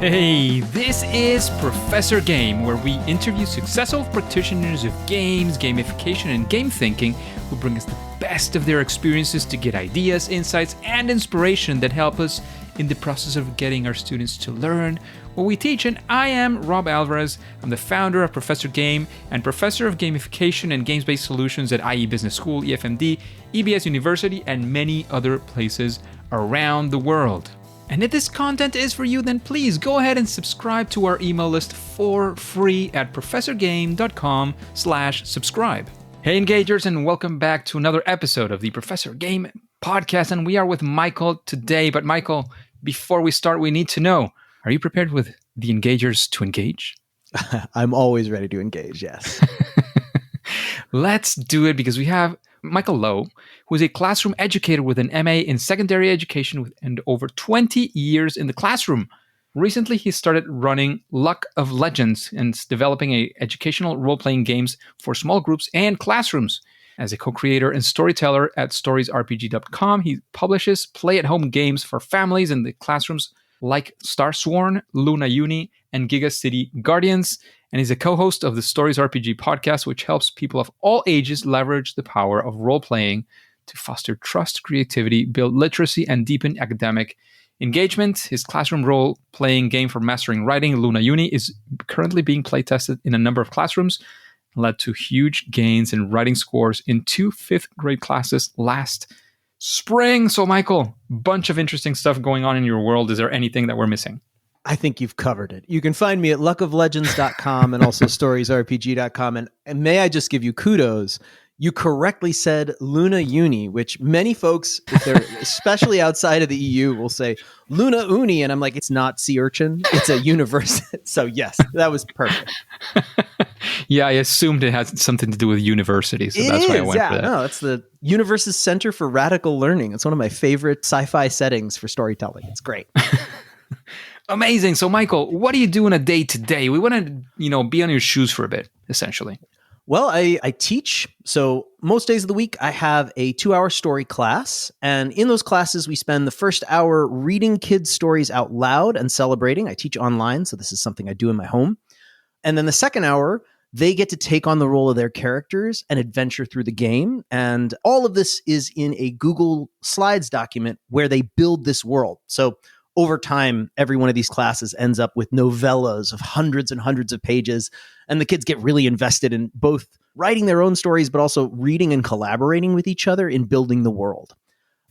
Hey, this is Professor Game, where we interview successful practitioners of games, gamification, and game thinking who bring us the best of their experiences to get ideas, insights, and inspiration that help us in the process of getting our students to learn what we teach. And I am Rob Alvarez. I'm the founder of Professor Game and professor of gamification and games-based solutions at IE Business School, EFMD, EBS University, and many other places around the world. And if this content is for you, then please go ahead and subscribe to our email list for free at professorgame.com/subscribe. Hey, engagers, and welcome back to another episode of the Professor Game podcast. And we are with Michael today. But Michael, before we start, we need to know, are you prepared with the engagers to engage? I'm always ready to engage, yes. Let's do it, because we have Michael Lowe, who is a classroom educator with an MA in secondary education and over 20 years in the classroom. Recently, he started running Luck of Legends and developing educational role-playing games for small groups and classrooms. As a co-creator and storyteller at storiesrpg.com, he publishes play-at-home games for families in the classrooms like Starsworn, Luna Uni, and Giga City Guardians. And he's a co-host of the Stories RPG podcast, which helps people of all ages leverage the power of role-playing to foster trust, creativity, build literacy, and deepen academic engagement. His classroom role-playing game for mastering writing, Luna Uni, is currently being playtested in a number of classrooms and led to huge gains in writing scores in 2 fifth grade classes last spring. So, Michael, bunch of interesting stuff going on in your world. Is there anything that we're missing? I think you've covered it. You can find me at luckoflegends.com and also storiesrpg.com. And may I just give you kudos? You correctly said Luna Uni, which many folks, if they're especially outside of the EU, will say Luna Uni. And I'm like, it's not sea urchin. It's a university. So yes, that was perfect. Yeah, I assumed it had something to do with university. So that's why I went for that. No, it's the Universe's Center for Radical Learning. It's one of my favorite sci-fi settings for storytelling. It's great. Amazing. So, Michael, what do you do in a day today? We want to, be on your shoes for a bit, essentially. Well, I teach. So most days of the week, I have a 2-hour story class. And in those classes, we spend the first hour reading kids' stories out loud and celebrating. I teach online, so this is something I do in my home. And then the second hour, they get to take on the role of their characters and adventure through the game. And all of this is in a Google Slides document where they build this world. So over time, every one of these classes ends up with novellas of hundreds and hundreds of pages. And the kids get really invested in both writing their own stories, but also reading and collaborating with each other in building the world.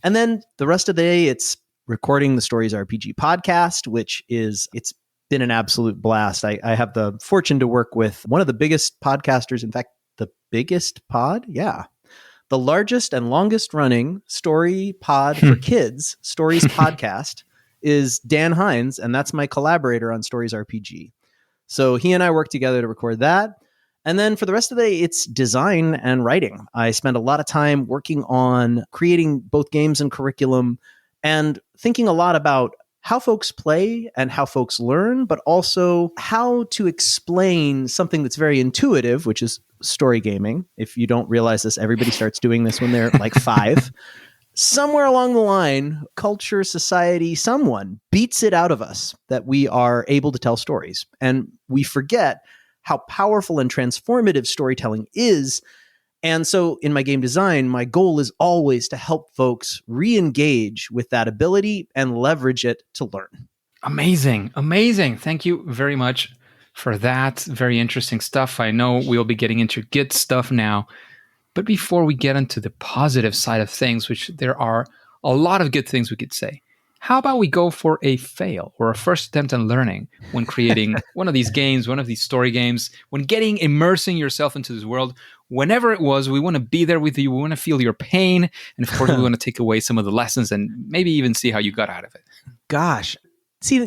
And then the rest of the day, it's recording the Stories RPG podcast, it's been an absolute blast. I have the fortune to work with one of the biggest podcasters. In fact, the biggest pod. Yeah. The largest and longest running story pod for kids, Stories podcast, is Dan Hines, and that's my collaborator on Stories RPG. So he and I work together to record that. And then for the rest of the day, it's design and writing. I spend a lot of time working on creating both games and curriculum and thinking a lot about how folks play and how folks learn, but also how to explain something that's very intuitive, which is story gaming. If you don't realize this, everybody starts doing this when they're like 5. Somewhere along the line, culture, society, someone beats it out of us that we are able to tell stories. And we forget how powerful and transformative storytelling is. And so in my game design, my goal is always to help folks re-engage with that ability and leverage it to learn. Amazing. Amazing. Thank you very much for that. Very interesting stuff. I know we'll be getting into good stuff now. But before we get into the positive side of things, which there are a lot of good things we could say, how about we go for a fail or a first attempt on learning when creating one of these games, one of these story games, when immersing yourself into this world, whenever it was, we want to be there with you. We want to feel your pain. And of course, we want to take away some of the lessons and maybe even see how you got out of it. Gosh. See,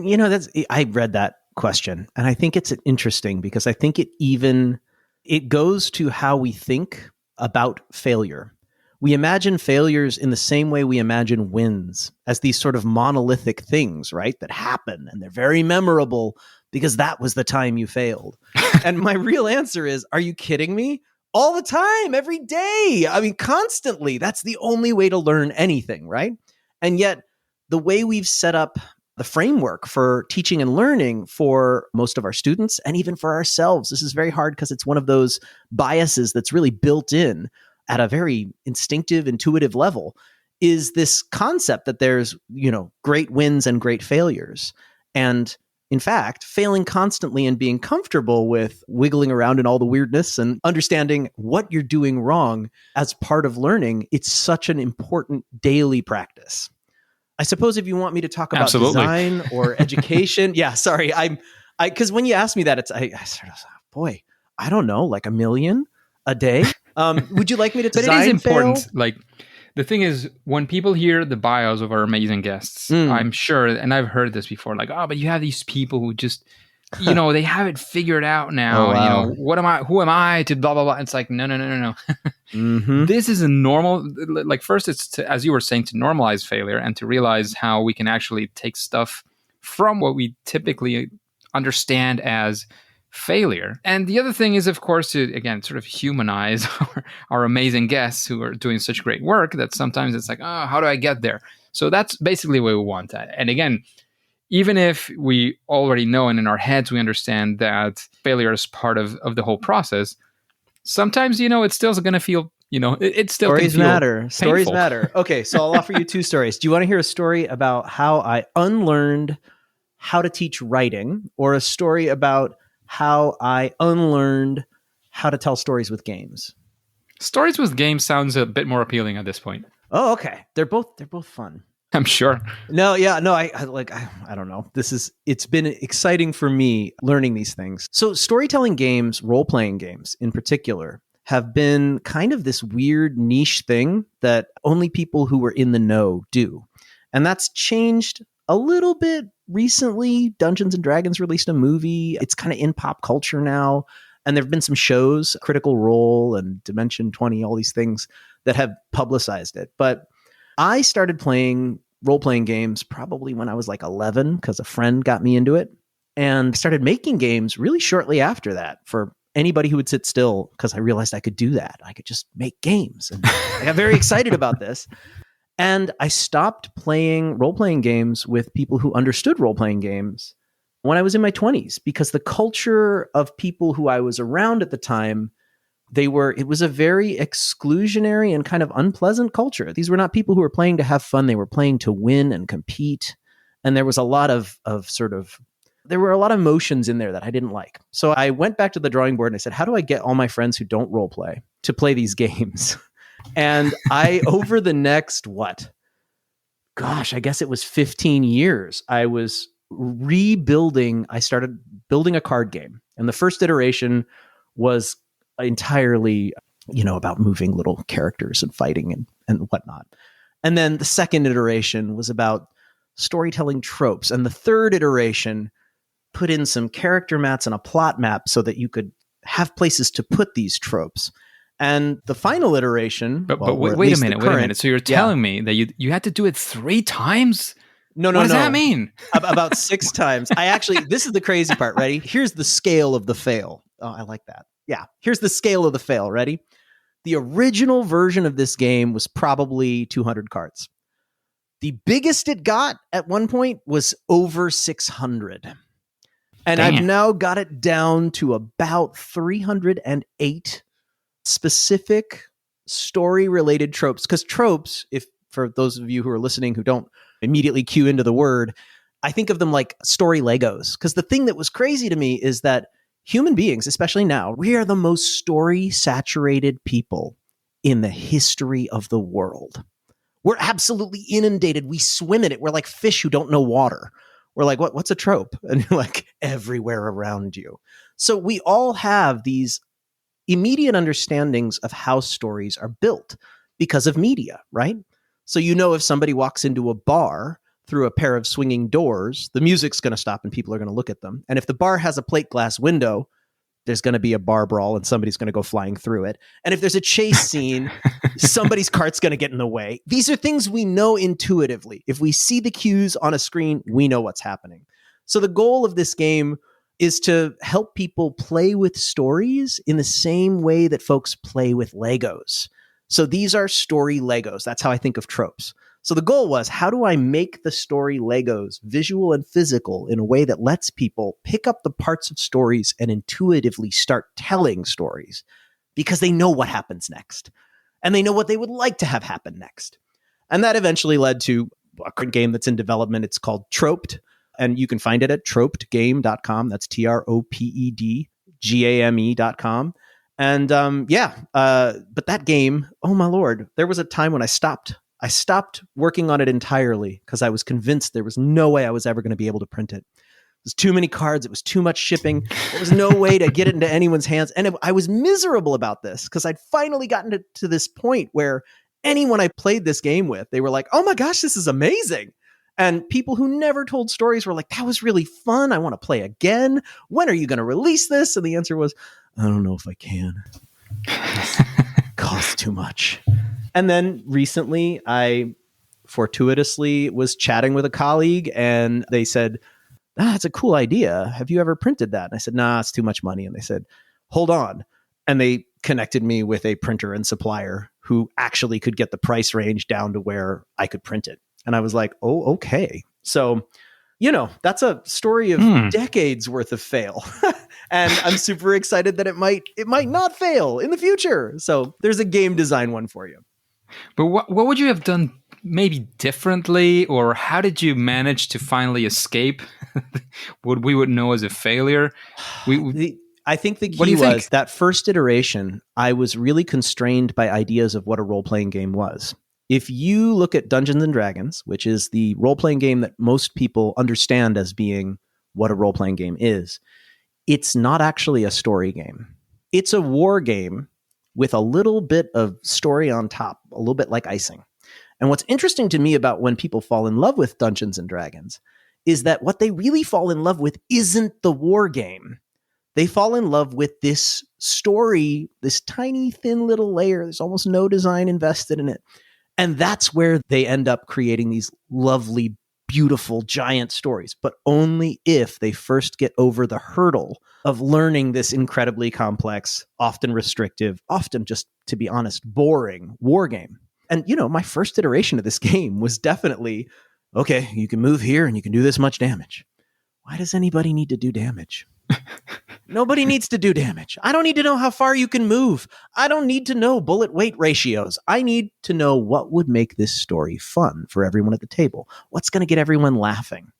I read that question and I think it's interesting because I think it goes to how we think about failure. We imagine failures in the same way we imagine wins, as these sort of monolithic things, right? That happen and they're very memorable because that was the time you failed. And my real answer is, are you kidding me? All the time, every day. I mean, constantly. That's the only way to learn anything, right? And yet the way we've set up the framework for teaching and learning for most of our students and even for ourselves. This is very hard because it's one of those biases that's really built in at a very instinctive, intuitive level, is this concept that there's, great wins and great failures. And in fact, failing constantly and being comfortable with wiggling around in all the weirdness and understanding what you're doing wrong as part of learning, it's such an important daily practice. I suppose if you want me to talk about Absolutely. design or education, yeah, sorry, because when you ask me that, I sort of, boy, I don't know, like 1 million a day. Would you like me to But design? it is important. Fail? Like, the thing is, when people hear the bios of our amazing guests, I'm sure, and I've heard this before, like, oh, but you have these people who just, they have it figured out now. Oh, wow. Who am I to blah, blah, blah. It's like, no. Mm-hmm. This is a normal, like, first it's to, as you were saying, to normalize failure and to realize how we can actually take stuff from what we typically understand as failure. And the other thing is, of course, to, again, sort of humanize our amazing guests who are doing such great work that sometimes it's like, oh, how do I get there? So that's basically what we want. And again, even if we already know and in our heads we understand that failure is part of the whole process, sometimes, it's still going to feel, it's still Stories can feel matter. painful. Stories matter. Okay, so I'll offer you 2 stories. Do you want to hear a story about how I unlearned how to teach writing, or a story about how I unlearned how to tell stories with games? Stories with games sounds a bit more appealing at this point. Oh, okay. They're both fun. I'm sure. No, yeah, no, I don't know. It's been exciting for me learning these things. So storytelling games, role-playing games in particular, have been kind of this weird niche thing that only people who were in the know do. And that's changed a little bit recently. Dungeons and Dragons released a movie. It's kind of in pop culture now. And there have been some shows, Critical Role and Dimension 20, all these things that have publicized it. But I started playing role-playing games probably when I was like 11 because a friend got me into it. And I started making games really shortly after that for anybody who would sit still, because I realized I could do that. I could just make games. And I got very excited about this. And I stopped playing role-playing games with people who understood role-playing games when I was in my 20s, because the culture of people who I was around at the time, it was a very exclusionary and kind of unpleasant culture. These were not people who were playing to have fun. They were playing to win and compete. And there was a lot there were a lot of emotions in there that I didn't like. So I went back to the drawing board and I said, how do I get all my friends who don't role play to play these games? And over the next, I guess it was 15 years, I started building a card game. And the first iteration was entirely, about moving little characters and fighting and whatnot. And then the second iteration was about storytelling tropes. And the third iteration put in some character mats and a plot map so that you could have places to put these tropes. And the final iteration... But wait a minute. So you're telling me that you had to do it 3 times? No. What does that mean? About 6 times. This is the crazy part. Ready? Here's the scale of the fail. Oh, I like that. Yeah. Here's the scale of the fail. Ready? The original version of this game was probably 200 cards. The biggest it got at one point was over 600. And Damn. I've now got it down to about 308 specific story-related tropes. Because tropes, for those of you who are listening who don't immediately cue into the word, I think of them like story Legos. Because the thing that was crazy to me is that human beings, especially now, we are the most story-saturated people in the history of the world. We're absolutely inundated. We swim in it. We're like fish who don't know water. We're like, what's a trope? And you're like, everywhere around you. So we all have these immediate understandings of how stories are built because of media, right? So if somebody walks into a bar through a pair of swinging doors, the music's going to stop and people are going to look at them. And if the bar has a plate glass window, there's going to be a bar brawl and somebody's going to go flying through it. And if there's a chase scene, somebody's cart's going to get in the way. These are things we know intuitively. If we see the cues on a screen, we know what's happening. So the goal of this game is to help people play with stories in the same way that folks play with Legos. So these are story Legos. That's how I think of tropes. So the goal was, how do I make the story Legos visual and physical in a way that lets people pick up the parts of stories and intuitively start telling stories because they know what happens next and they know what they would like to have happen next. And that eventually led to a current game that's in development. It's called Troped, and you can find it at tropedgame.com. That's TROPEDGAME.com. And but that game, oh my Lord, there was a time when I stopped working on it entirely because I was convinced there was no way I was ever going to be able to print it. It was too many cards. It was too much shipping. There was no way to get it into anyone's hands. And I was miserable about this because I'd finally gotten to this point where anyone I played this game with, they were like, oh my gosh, this is amazing. And people who never told stories were like, that was really fun. I want to play again. When are you going to release this? And the answer was, I don't know if I can. It costs too much. And then recently, I fortuitously was chatting with a colleague and they said, that's a cool idea. Have you ever printed that? And I said, nah, it's too much money. And they said, hold on. And they connected me with a printer and supplier who actually could get the price range down to where I could print it. And I was like, oh, okay. So, that's a story of decades worth of fail. And I'm super excited that it might not fail in the future. So there's a game design one for you. But what would you have done maybe differently, or how did you manage to finally escape what we would know as a failure? I think the key was that first iteration, I was really constrained by ideas of what a role-playing game was. If you look at Dungeons and Dragons, which is the role-playing game that most people understand as being what a role-playing game is, it's not actually a story game. It's a war game with a little bit of story on top, a little bit like icing. And what's interesting to me about when people fall in love with Dungeons and Dragons is that what they really fall in love with isn't the war game. They fall in love with this story, this tiny, thin little layer. There's almost no design invested in it. And that's where they end up creating these lovely, beautiful, giant stories, but only if they first get over the hurdle of learning this incredibly complex, often restrictive, often, just to be honest, boring war game. And, my first iteration of this game was definitely, okay, you can move here and you can do this much damage. Why does anybody need to do damage? Nobody needs to do damage. I don't need to know how far you can move. I don't need to know bullet weight ratios. I need to know what would make this story fun for everyone at the table. What's going to get everyone laughing?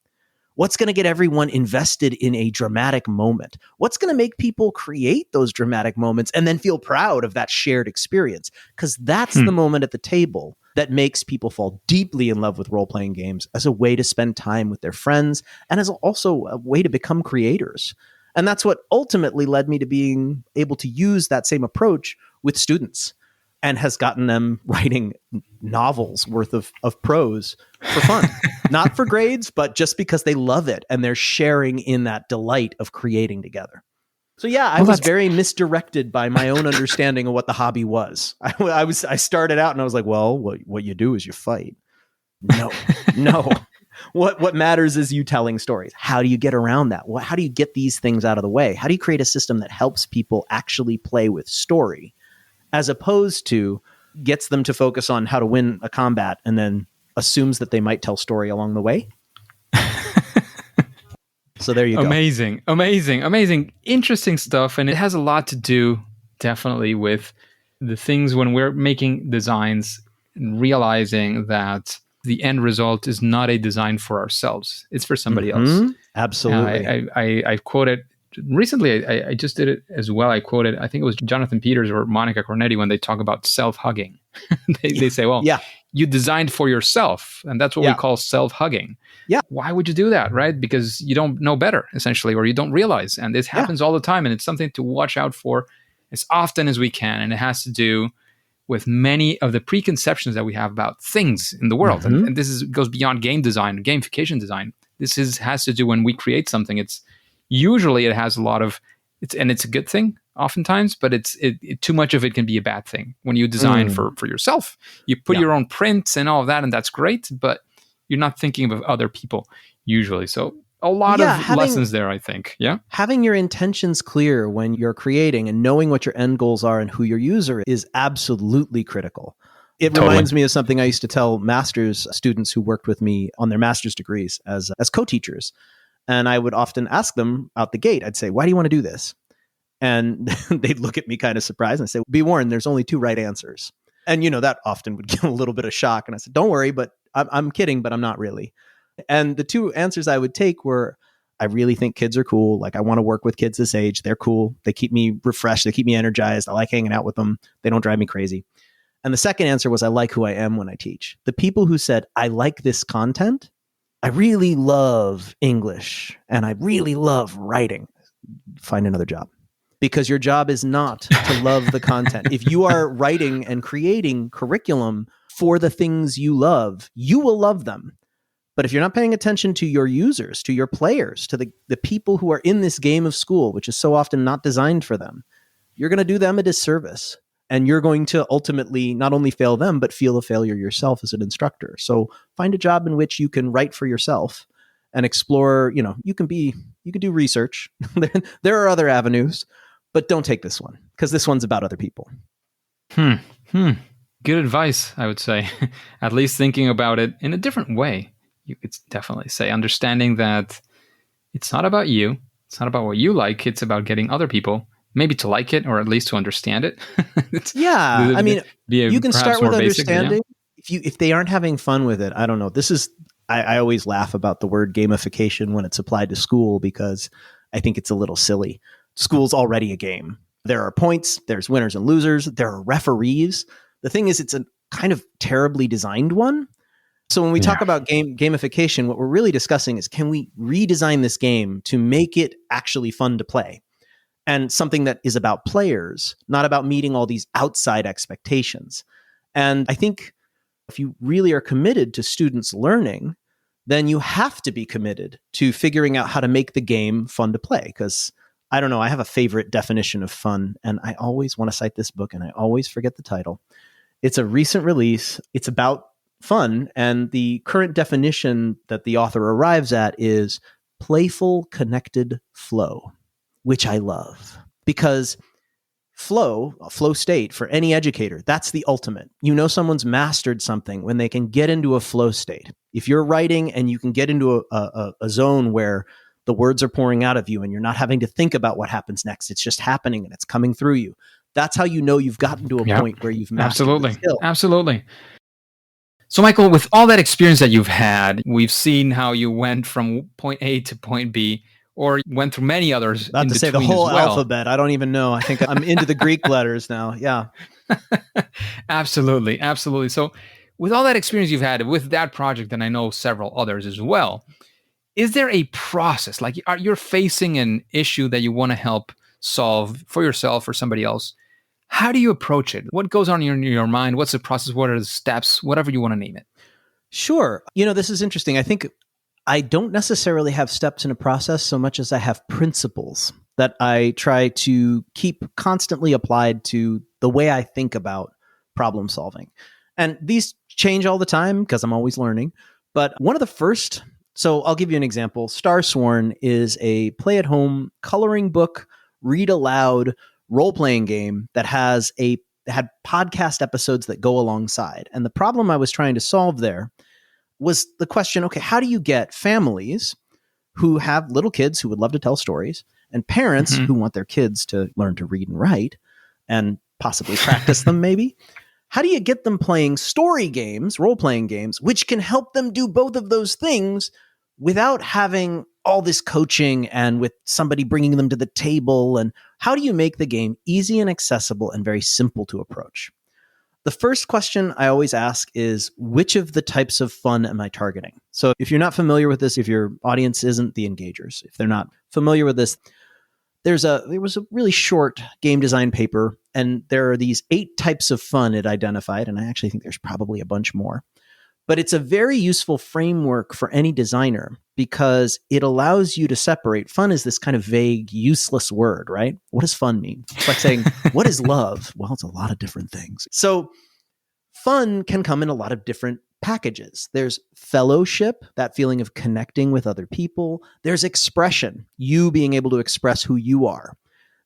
What's going to get everyone invested in a dramatic moment? What's going to make people create those dramatic moments and then feel proud of that shared experience? Because that's the moment at the table that makes people fall deeply in love with role-playing games as a way to spend time with their friends and as also a way to become creators. And that's what ultimately led me to being able to use that same approach with students and has gotten them writing novels worth of prose for fun. Not for grades, but just because they love it and they're sharing in that delight of creating together. So yeah, I was very misdirected by my own understanding of what the hobby was. I started out and I was like, well, what you do is you fight. No. What matters is you telling stories. How do you get around that? How do you get these things out of the way? How do you create a system that helps people actually play with story as opposed to gets them to focus on how to win a combat and then assumes that they might tell story along the way? So there you go. Amazing. Interesting stuff. And it has a lot to do definitely with the things when we're making designs and realizing that the end result is not a design for ourselves. It's for somebody else. Absolutely. I quoted recently, I just did it as well. I quoted, I think it was Jonathan Peters or Monica Cornetti when they talk about self-hugging. they say, well, you designed for yourself. And that's what we call self-hugging. Yeah. Why would you do that, right? Because you don't know better, essentially, or you don't realize. And this happens all the time. And it's something to watch out for as often as we can. And it has to do with many of the preconceptions that we have about things in the world. Mm-hmm. And this goes beyond game design, gamification design. This has to do when we create something. It's usually it has a lot of, it's a good thing oftentimes, but too much of it can be a bad thing. When you design for yourself, you put your own prints and all of that, and that's great, but you're not thinking of other people usually. So a lot of lessons there, I think. Yeah. Having your intentions clear when you're creating and knowing what your end goals are and who your user is absolutely critical. It Totally. reminds me of something I used to tell master's students who worked with me on their master's degrees as co-teachers. And I would often ask them out the gate, I'd say, why do you want to do this? And they'd look at me kind of surprised and say, be warned, there's only two right answers. And, that often would give a little bit of shock. And I said, don't worry, but I'm kidding, but I'm not really. And the two answers I would take were, I really think kids are cool. Like, I want to work with kids this age. They're cool. They keep me refreshed. They keep me energized. I like hanging out with them. They don't drive me crazy. And the second answer was, I like who I am when I teach. The people who said, I like this content, I really love English, and I really love writing, find another job. Because your job is not to love the content. If you are writing and creating curriculum for the things you love, you will love them. But if you're not paying attention to your users, to your players, to the people who are in this game of school, which is so often not designed for them, you're going to do them a disservice. And you're going to ultimately not only fail them, but feel a failure yourself as an instructor. So find a job in which you can write for yourself and explore, you can do research. There are other avenues, but don't take this one, because this one's about other people. Good advice, I would say. At least thinking about it in a different way. You could definitely say, understanding that it's not about you. It's not about what you like. It's about getting other people maybe to like it, or at least to understand it. Yeah. I mean, you can start with understanding. Yeah. If they aren't having fun with it, I don't know. I always laugh about the word gamification when it's applied to school, because I think it's a little silly. School's already a game. There are points, there's winners and losers, there are referees. The thing is, it's a kind of terribly designed one. So when we talk about gamification, what we're really discussing is, can we redesign this game to make it actually fun to play? And something that is about players, not about meeting all these outside expectations. And I think if you really are committed to students learning, then you have to be committed to figuring out how to make the game fun to play. Because I don't know, I have a favorite definition of fun, and I always want to cite this book, and I always forget the title. It's a recent release. It's about fun, and the current definition that the author arrives at is playful, connected flow, which I love, because a flow state for any educator, that's the ultimate. Someone's mastered something when they can get into a flow state. If you're writing and you can get into a zone where the words are pouring out of you and you're not having to think about what happens next, it's just happening and it's coming through you. That's how you've gotten to a point where you've mastered the skill. Absolutely. So, Michael, with all that experience that you've had, we've seen how you went from point A to point B, or went through many others. About to say the whole alphabet. I don't even know. I think I'm into the Greek letters now. Yeah. Absolutely. So with all that experience you've had with that project, and I know several others as well, is there a process? Like, you're facing an issue that you want to help solve for yourself or somebody else. How do you approach it? What goes on in your mind? What's the process? What are the steps? Whatever you want to name it. Sure. This is interesting. I think I don't necessarily have steps in a process so much as I have principles that I try to keep constantly applied to the way I think about problem solving. And these change all the time because I'm always learning. But one of the first, so I'll give you an example. Starsworn is a play-at-home coloring book, read aloud role-playing game that had podcast episodes that go alongside. And the problem I was trying to solve there was the question, okay, how do you get families who have little kids who would love to tell stories, and parents who want their kids to learn to read and write and possibly practice them maybe? How do you get them playing story games, role-playing games, which can help them do both of those things without having all this coaching and with somebody bringing them to the table? And how do you make the game easy and accessible and very simple to approach? The first question I always ask is, which of the types of fun am I targeting? So if you're not familiar with this, if your audience isn't the engagers, if they're not familiar with this, there was a really short game design paper, and there are these 8 types of fun it identified, and I actually think there's probably a bunch more. But it's a very useful framework for any designer because it allows you to separate. Fun is this kind of vague, useless word, right? What does fun mean? It's like saying, what is love? Well, it's a lot of different things. So fun can come in a lot of different packages. There's fellowship, that feeling of connecting with other people. There's expression, you being able to express who you are.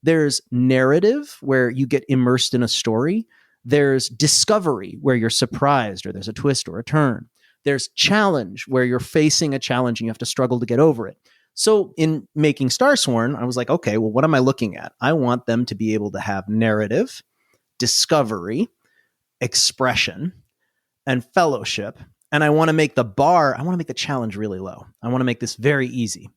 There's narrative, where you get immersed in a story. There's discovery, where you're surprised or there's a twist or a turn. There's challenge, where you're facing a challenge and you have to struggle to get over it. So in making Starsworn, I was like, okay, well, what am I looking at? I want them to be able to have narrative, discovery, expression, and fellowship. And I want to make the challenge really low. I want to make this very easy.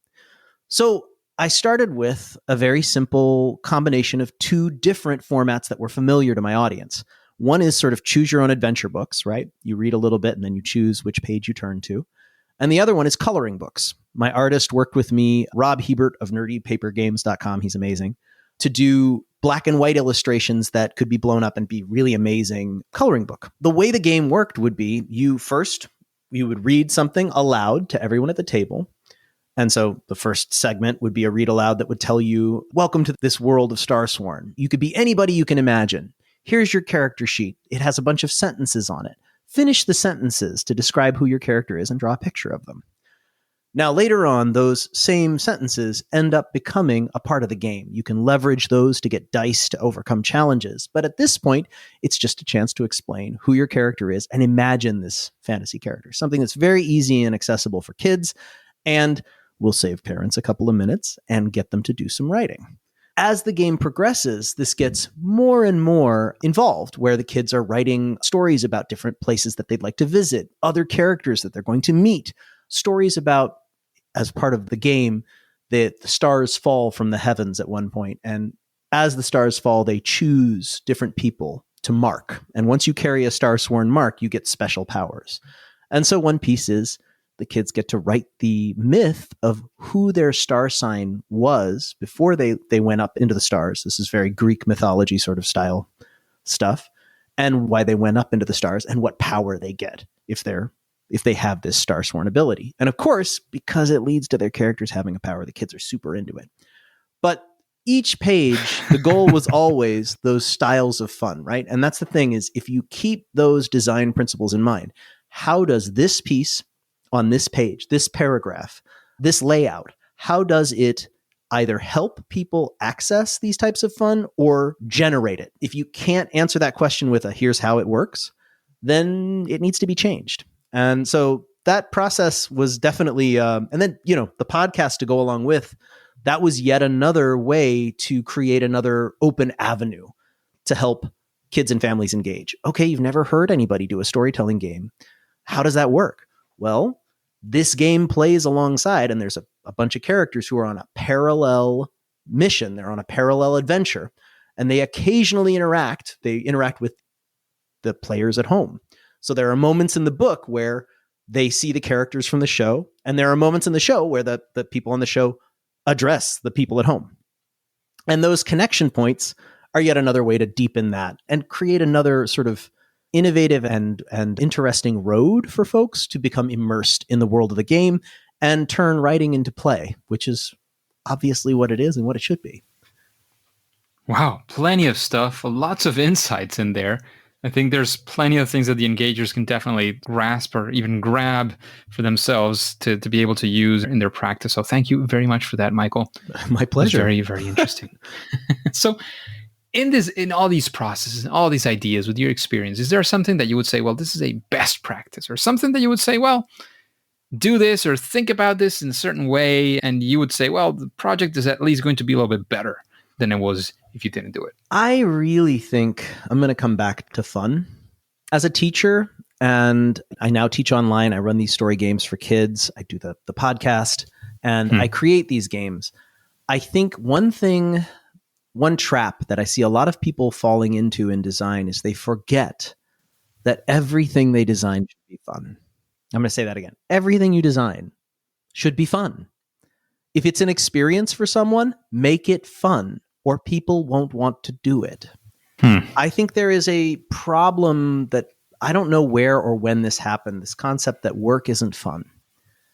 So I started with a very simple combination of two different formats that were familiar to my audience. One is sort of choose your own adventure books, right? You read a little bit and then you choose which page you turn to. And the other one is coloring books. My artist worked with me, Rob Hebert of nerdypapergames.com. He's amazing, to do black and white illustrations that could be blown up and be really amazing coloring book. The way the game worked would be you would read something aloud to everyone at the table. And so the first segment would be a read aloud that would tell you, welcome to this world of Starsworn. You could be anybody you can imagine. Here's your character sheet. It has a bunch of sentences on it. Finish the sentences to describe who your character is and draw a picture of them. Now, later on, those same sentences end up becoming a part of the game. You can leverage those to get dice to overcome challenges. But at this point, it's just a chance to explain who your character is and imagine this fantasy character, something that's very easy and accessible for kids, and will save parents a couple of minutes and get them to do some writing. As the game progresses, this gets more and more involved, where the kids are writing stories about different places that they'd like to visit, other characters that they're going to meet, stories about, as part of the game, that the stars fall from the heavens at one point. And as the stars fall, they choose different people to mark. And once you carry a Starsworn mark, you get special powers. And so one piece is the kids get to write the myth of who their star sign was before they went up into the stars. This is very Greek mythology sort of style stuff, and why they went up into the stars and what power they get if they have this Starsworn ability. And of course, because it leads to their characters having a power, the kids are super into it. But each page, the goal was always those styles of fun, right? And that's the thing, is if you keep those design principles in mind, how does this piece on this page, this paragraph, this layout, how does it either help people access these types of fun or generate it? If you can't answer that question with a here's how it works, then it needs to be changed. And so that process was definitely, and then, the podcast to go along with, that was yet another way to create another open avenue to help kids and families engage. Okay, you've never heard anybody do a storytelling game. How does that work? Well, this game plays alongside, and there's a bunch of characters who are on a parallel mission. They're on a parallel adventure, and they occasionally interact. They interact with the players at home. So there are moments in the book where they see the characters from the show, and there are moments in the show where the people on the show address the people at home. And those connection points are yet another way to deepen that and create another sort of innovative and interesting road for folks to become immersed in the world of the game and turn writing into play, which is obviously what it is and what it should be. Wow, plenty of stuff, lots of insights in there. I think there's plenty of things that the engagers can definitely grasp or even grab for themselves to be able to use in their practice. So thank you very much for that, Michael. My pleasure. Very, very interesting. So in all these processes, all these ideas with your experience, is there something that you would say, well, this is a best practice, or something that you would say, well, do this or think about this in a certain way, and you would say, well, the project is at least going to be a little bit better than it was if you didn't do it? I really think I'm going to come back to fun. As a teacher, and I now teach online, I run these story games for kids, I do the podcast, and I create these games. I think one trap that I see a lot of people falling into in design is they forget that everything they design should be fun. I'm going to say that again. Everything you design should be fun. If it's an experience for someone, make it fun, or people won't want to do it. I think there is a problem that I don't know where or when this happened, this concept that work isn't fun,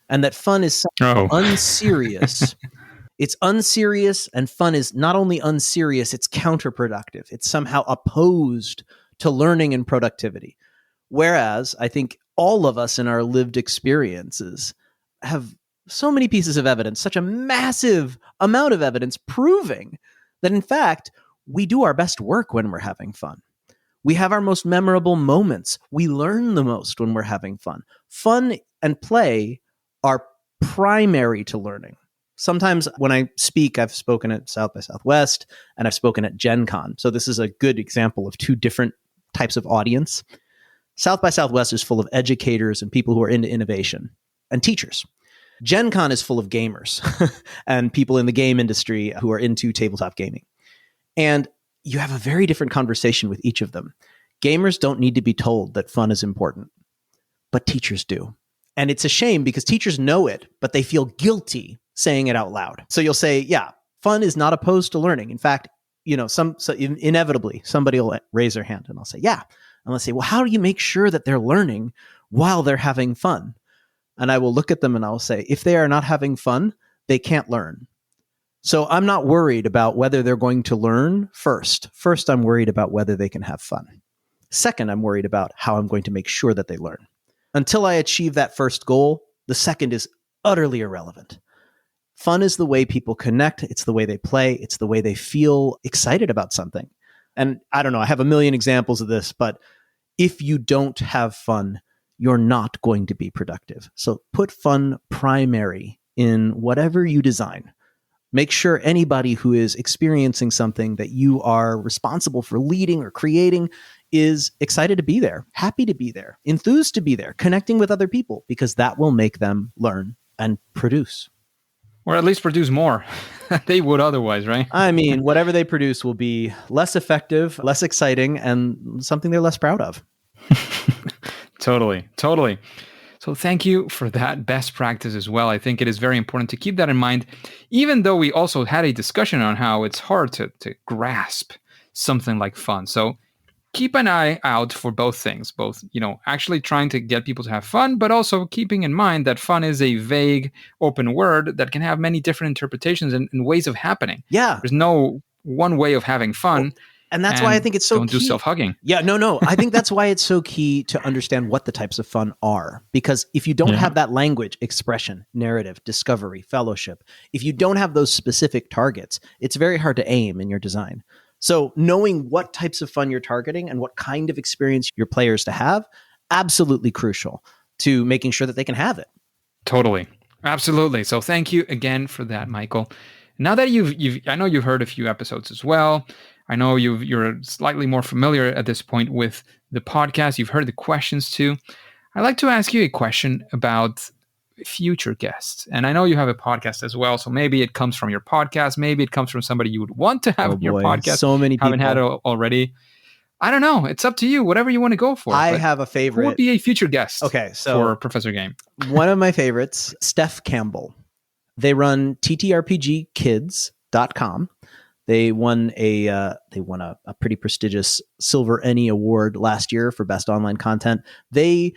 and that fun is unserious. It's unserious, and fun is not only unserious, it's counterproductive. It's somehow opposed to learning and productivity. Whereas I think all of us in our lived experiences have so many pieces of evidence, such a massive amount of evidence proving that, in fact, we do our best work when we're having fun. We have our most memorable moments. We learn the most when we're having fun. Fun and play are primary to learning. Sometimes when I speak, I've spoken at South by Southwest and I've spoken at Gen Con. So this is a good example of two different types of audience. South by Southwest is full of educators and people who are into innovation and teachers. Gen Con is full of gamers and people in the game industry who are into tabletop gaming. And you have a very different conversation with each of them. Gamers don't need to be told that fun is important, but teachers do. And it's a shame because teachers know it, but they feel guilty saying it out loud. So you'll say, yeah, fun is not opposed to learning. In fact, inevitably somebody will raise their hand and I'll say, yeah. And I'll say, well, how do you make sure that they're learning while they're having fun? And I will look at them and I'll say, if they are not having fun, they can't learn. So I'm not worried about whether they're going to learn first. First, I'm worried about whether they can have fun. Second, I'm worried about how I'm going to make sure that they learn. Until I achieve that first goal, the second is utterly irrelevant. Fun is the way people connect. It's the way they play. It's the way they feel excited about something. And I don't know, I have a million examples of this, but if you don't have fun, you're not going to be productive. So put fun primary in whatever you design. Make sure anybody who is experiencing something that you are responsible for leading or creating is excited to be there, happy to be there, enthused to be there, connecting with other people, because that will make them learn and produce. Or at least produce more than they would otherwise, right? I mean, whatever they produce will be less effective, less exciting, and something they're less proud of. Totally. So thank you for that best practice as well. I think it is very important to keep that in mind, even though we also had a discussion on how it's hard to grasp something like fun. So keep an eye out for both things, both, actually trying to get people to have fun, but also keeping in mind that fun is a vague, open word that can have many different interpretations and ways of happening. Yeah. There's no one way of having fun. And that's why I think it's so don't key. Do self-hugging. Yeah, no. I think that's why it's so key to understand what the types of fun are. Because if you don't have that language, expression, narrative, discovery, fellowship, if you don't have those specific targets, it's very hard to aim in your design. So knowing what types of fun you're targeting and what kind of experience your players to have, absolutely crucial to making sure that they can have it. Totally. Absolutely. So thank you again for that, Michael. Now that I know you've heard a few episodes as well. I know you're slightly more familiar at this point with the podcast. You've heard the questions too. I'd like to ask you a question about future guests. And I know you have a podcast as well, so maybe it comes from your podcast. Maybe it comes from somebody you would want to have on your podcast. So many people haven't had it already. I don't know. It's up to you. Whatever you want to go for. I have a favorite. Who would be a future guest? Okay, so for Professor Game? One of my favorites, Steph Campbell. They run ttrpgkids.com. They won a pretty prestigious Silver Emmy Award last year for best online content. They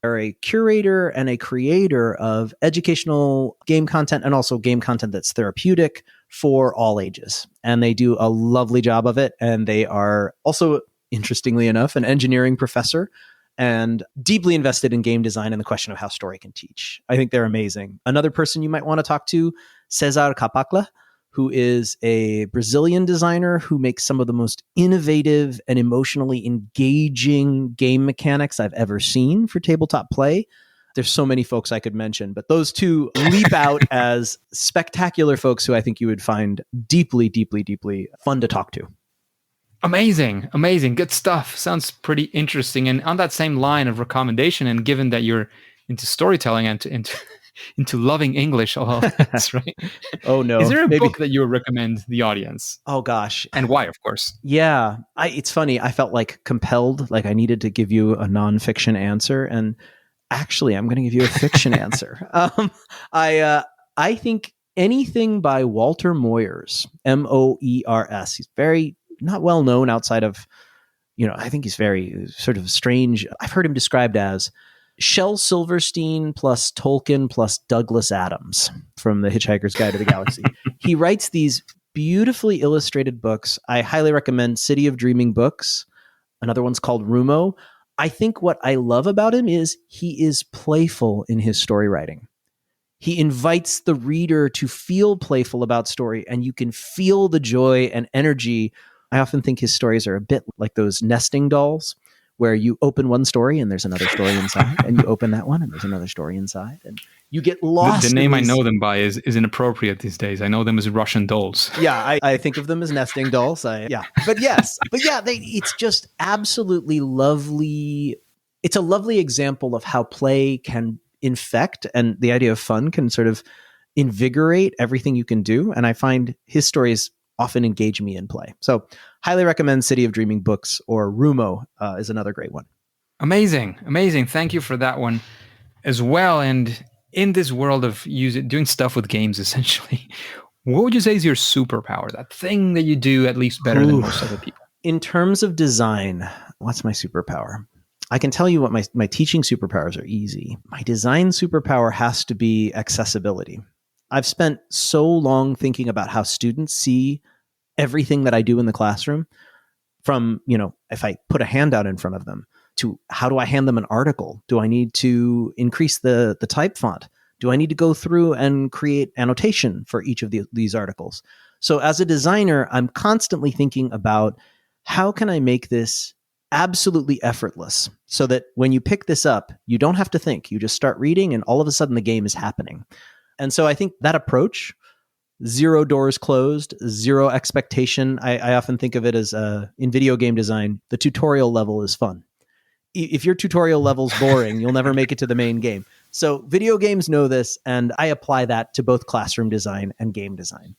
are a curator and a creator of educational game content and also game content that's therapeutic for all ages. And they do a lovely job of it. And they are also, interestingly enough, an engineering professor and deeply invested in game design and the question of how story can teach. I think they're amazing. Another person you might want to talk to, Cesar Capacla, who is a Brazilian designer who makes some of the most innovative and emotionally engaging game mechanics I've ever seen for tabletop play. There's so many folks I could mention, but those two leap out as spectacular folks who I think you would find deeply, deeply, deeply fun to talk to. Amazing. Good stuff. Sounds pretty interesting. And on that same line of recommendation, and given that you're into storytelling and into loving English, that's right. Oh no! Is there a book that you would recommend the audience? Oh gosh, and why? Of course. Yeah, it's funny. I felt like compelled, like I needed to give you a nonfiction answer, and actually, I'm going to give you a fiction answer. I think anything by Walter Moyers, Moers. He's very not well known outside of, I think he's very sort of strange. I've heard him described as Shel Silverstein plus Tolkien plus Douglas Adams from The Hitchhiker's Guide to the Galaxy. He writes these beautifully illustrated books. I highly recommend City of Dreaming Books. Another one's called Rumo. I think what I love about him is he is playful in his story writing. He invites the reader to feel playful about story, and you can feel the joy and energy. I often think his stories are a bit like those nesting dolls, where you open one story and there's another story inside, and you open that one and there's another story inside, and you get The lost in name I these. know them by is inappropriate these days. I know them as Russian dolls. Yeah, I think of them as nesting dolls. But yes, but yeah, it's just absolutely lovely. It's a lovely example of how play can infect, and the idea of fun can sort of invigorate everything you can do. And I find his stories often engage me in play. So, highly recommend City of Dreaming books, or Rumo is another great one. Amazing, amazing. Thank you for that one as well. And in this world of doing stuff with games, essentially, what would you say is your superpower? That thing that you do at least better than most other people? In terms of design, what's my superpower? I can tell you what my teaching superpowers are easy. My design superpower has to be accessibility. I've spent so long thinking about how students see everything that I do in the classroom, from, if I put a handout in front of them, to how do I hand them an article? Do I need to increase the type font? Do I need to go through and create annotation for each of these articles? So as a designer, I'm constantly thinking about how can I make this absolutely effortless, so that when you pick this up, you don't have to think. You just start reading and all of a sudden the game is happening. And so I think that approach, zero doors closed, zero expectation. I often think of it as in video game design, the tutorial level is fun. If your tutorial level's boring, you'll never make it to the main game. So video games know this, and I apply that to both classroom design and game design.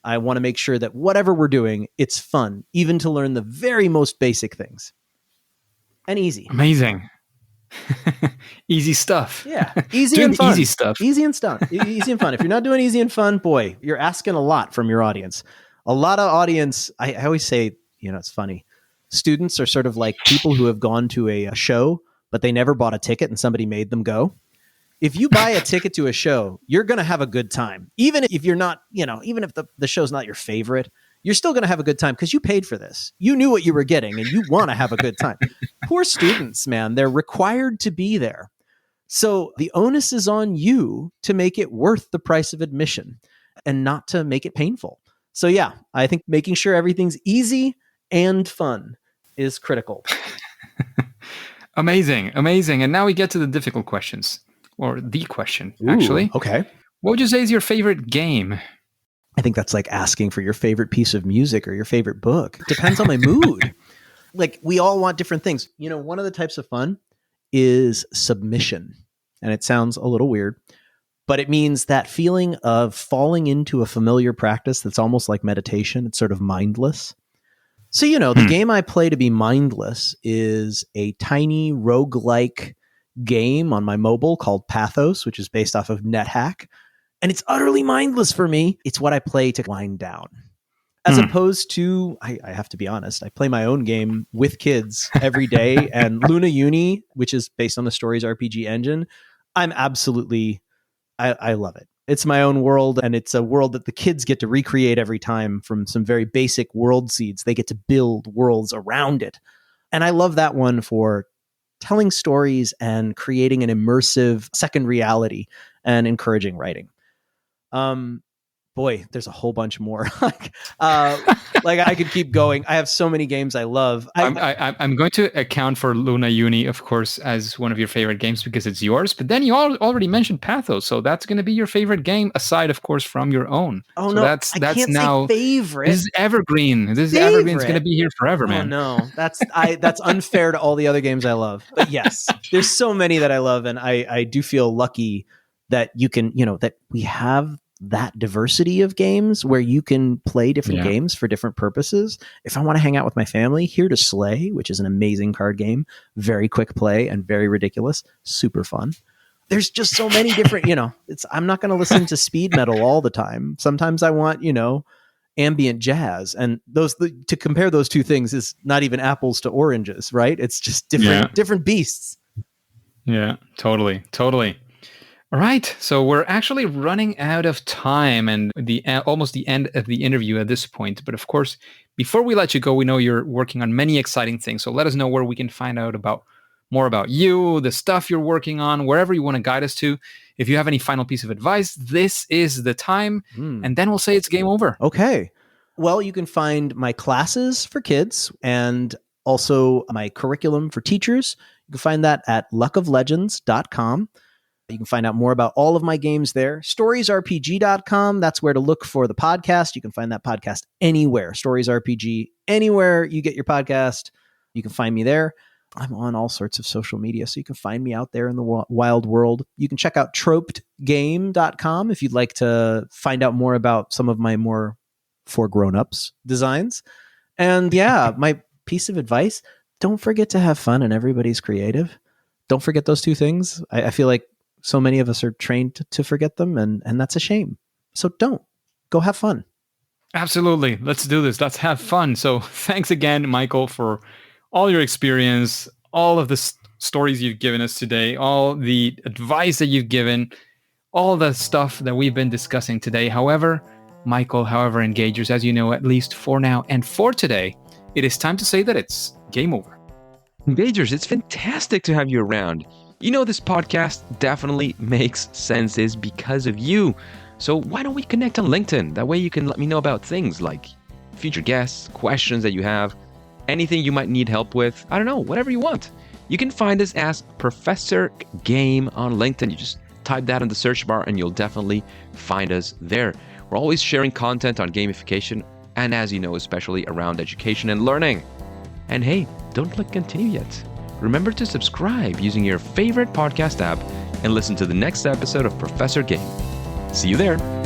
I want to make sure that whatever we're doing, it's fun, even to learn the very most basic things. And easy. Amazing. Easy stuff. Yeah. Easy Doing and fun. easy stuff. Easy and fun. Easy and fun. If you're not doing easy and fun, boy, you're asking a lot from your audience. A lot of audience, I always say, it's funny. Students are sort of like people who have gone to a show, but they never bought a ticket and somebody made them go. If you buy a ticket to a show, you're going to have a good time. Even if you're not, even if the show's not your favorite, you're still going to have a good time because you paid for this. You knew what you were getting and you want to have a good time. Poor students, man, they're required to be there. So the onus is on you to make it worth the price of admission and not to make it painful. So yeah, I think making sure everything's easy and fun is critical. Amazing. And now we get to the difficult questions, or the question, actually. Okay. What would you say is your favorite game? I think that's like asking for your favorite piece of music or your favorite book. Depends on my mood. Like, we all want different things. One of the types of fun is submission. And it sounds a little weird, but it means that feeling of falling into a familiar practice that's almost like meditation. It's sort of mindless. So, the game I play to be mindless is a tiny roguelike game on my mobile called Pathos, which is based off of NetHack. And it's utterly mindless for me. It's what I play to wind down. As opposed to, I have to be honest, I play my own game with kids every day. And Luna Uni, which is based on the Stories RPG engine, I love it. It's my own world, and it's a world that the kids get to recreate every time from some very basic world seeds. They get to build worlds around it. And I love that one for telling stories and creating an immersive second reality and encouraging writing. Boy, there's a whole bunch more. Like I could keep going. I have so many games I love. I'm going to account for Luna Uni, of course, as one of your favorite games because it's yours. But then you already mentioned Pathos, so that's going to be your favorite game, aside, of course, from your own. Oh so no, that's can't now say favorite. This is evergreen. Evergreen's going to be here forever, man. Oh no, that's unfair to all the other games I love. But yes, there's so many that I love, and I do feel lucky that you can, that we have that diversity of games where you can play different games for different purposes. If I want to hang out with my family, Here to Slay, which is an amazing card game, very quick play and very ridiculous, super fun. There's just so many different, I'm not going to listen to speed metal all the time. Sometimes I want, ambient jazz, and to compare those two things is not even apples to oranges, right? It's just different beasts. Yeah, totally. All right, so we're actually running out of time and almost the end of the interview at this point. But of course, before we let you go, we know you're working on many exciting things. So let us know where we can find out more about you, the stuff you're working on, wherever you want to guide us to. If you have any final piece of advice, this is the time. And then we'll say it's game over. Okay. Well, you can find my classes for kids and also my curriculum for teachers. You can find that at luckoflegends.com. You can find out more about all of my games there. Storiesrpg.com. That's where to look for the podcast. You can find that podcast anywhere. Stories RPG, anywhere you get your podcast, you can find me there. I'm on all sorts of social media, so you can find me out there in the wild world. You can check out tropedgame.com if you'd like to find out more about some of my more for grown-ups designs. And yeah, my piece of advice, don't forget to have fun and everybody's creative. Don't forget those two things. I feel like so many of us are trained to forget them, and that's a shame. So don't. Go have fun. Absolutely. Let's do this. Let's have fun. So thanks again, Michael, for all your experience, all of the stories you've given us today, all the advice that you've given, all the stuff that we've been discussing today. However, Michael, engagers, as you know, at least for now and for today, it is time to say that it's game over. Engagers, it's fantastic to have you around. You know, this podcast definitely makes sense is because of you. So why don't we connect on LinkedIn? That way you can let me know about things like future guests, questions that you have, anything you might need help with. I don't know, whatever you want. You can find us as Professor Game on LinkedIn. You just type that in the search bar and you'll definitely find us there. We're always sharing content on gamification and, as you know, especially around education and learning. And hey, don't click continue yet. Remember to subscribe using your favorite podcast app and listen to the next episode of Professor Game. See you there.